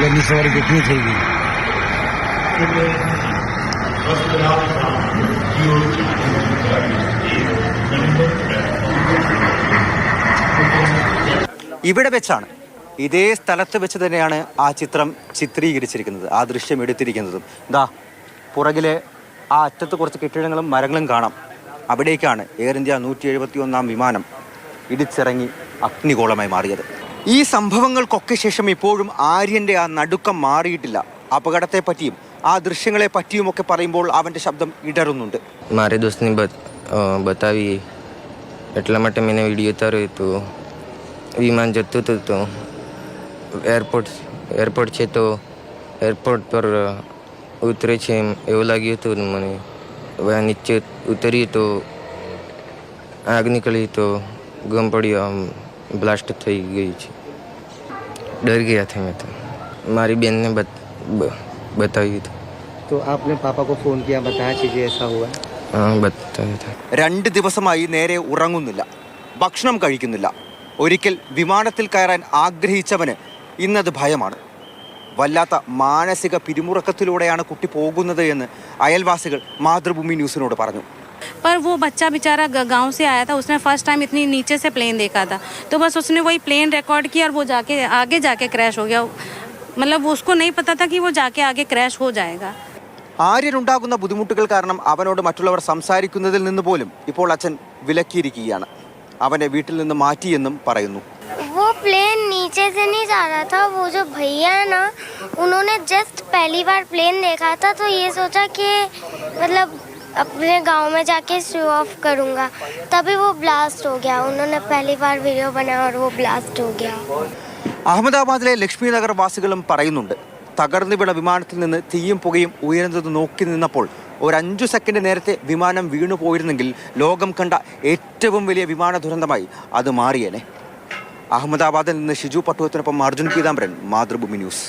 लंबी सवारी कितनी चाहिए? ഇവിടെ വെച്ചാണ്, ഇതേ സ്ഥലത്ത് വെച്ച് തന്നെയാണ് ആ ചിത്രം ചിത്രീകരിച്ചിരിക്കുന്നത്, ആ ദൃശ്യം എടുത്തിരിക്കുന്നതും. ദാ പുറകിലെ ആ അറ്റത്ത് കുറച്ച് കെട്ടിടങ്ങളും മരങ്ങളും കാണാം. അവിടേക്കാണ് എയർ ഇന്ത്യ 171 വിമാനം ഇടിച്ചിറങ്ങി അഗ്നിഗോളമായി മാറിയത്. ഈ സംഭവങ്ങൾക്കൊക്കെ ശേഷം ഇപ്പോഴും ആര്യൻ്റെ ആ നടുക്കം മാറിയിട്ടില്ല. അപകടത്തെ പറ്റിയും ആ ദൃശ്യങ്ങളെ പറ്റിയുമൊക്കെ പറയുമ്പോൾ അവൻ്റെ ശബ്ദം ഇടറുന്നുണ്ട്. મારે દોસ્તને બતાવી એટલા માટે મેં વિડીયો ઉતાર્યો હતો. વિમાન જતું હતું તો એરપોર્ટ છે તો એરપોર્ટ પર ઉતરે છે એવું લાગ્યું હતું મને. હવે નીચે ઉતર્યું તો આગ નીકળી તો ગમ પડ્યો, બ્લાસ્ટ થઈ ગઈ છે. ડર ગયા था मैं तो. મારી બેનને बताया था. तो आपने पापा को फोन किया, बताया चीजें ऐसा हुआ? हाँ बताया था. 2 ദിവസമായി നേരെ ഉറങ്ങുന്നില്ല, ഭക്ഷണം കഴിക്കുന്നില്ല. ഒരിക്കൽ വിമാനത്തിൽ കയറാൻ ആഗ്രഹിച്ചവന് ഇന്നത് ഭയമാണ്. വല്ലാത്ത മാനസിക പിരിമുറുക്കത്തിലൂടെയാണ് കുട്ടി പോകുന്നത് എന്ന് അയൽവാസികൾ മാതൃഭൂമി ന്യൂസിനോട് പറഞ്ഞു. पर वो बच्चा बेचारा गांव से आया था, उसने फर्स्ट टाइम इतनी नीचे से प्लेन देखा था, तो बस उसने वही प्लेन रिकॉर्ड किया और वो जाके आगे जाके क्रैश हो गया. मतलब उसको नहीं पता था कि वो जाके आगे क्रैश हो जाएगा. ആര്യനുണ്ടാകുന്ന ബുദ്ധിമുട്ടുകൾ കാരണം അവനോട് മറ്റുള്ളവർ സംസാരിക്കുന്നതിൽ നിന്ന് പോലും ഇപ്പോൾ അച്ഛൻ വിലക്കിയിരിക്കുകയാണ്. അവനെ വീട്ടിൽ നിന്ന് മാറ്റിയെന്നും പറയുന്നു. वो प्लेन नीचे से नहीं जा रहा था, वो जो भैया है ना, उन्होंने जस्ट पहली बार प्लेन देखा था तो ये सोचा कि मतलब अपने गांव में जाके शो ऑफ करूंगा, तभी वो ब्लास्ट हो गया. उन्होंने पहली बार वीडियो बनाया और वो ब्लास्ट हो गया. അഹമ്മദാബാദിലെ ലക്ഷ്മി നഗർ വാസികളും പറയുന്നുണ്ട്, തകർന്നു വീണ വിമാനത്തിൽ നിന്ന് തീയും പുകയും ഉയരുന്നത് നോക്കി നിന്നപ്പോൾ ഒരു 5 സെക്കൻഡ് നേരത്തെ വിമാനം വീണു പോയിരുന്നെങ്കിൽ ലോകം കണ്ട ഏറ്റവും വലിയ വിമാന ദുരന്തമായി അത് മാറിയേനെ. അഹമ്മദാബാദിൽ നിന്ന് ഷിജു പട്ടുവത്തിനൊപ്പം അർജുൻ പീതാംബരൻ, മാതൃഭൂമി ന്യൂസ്.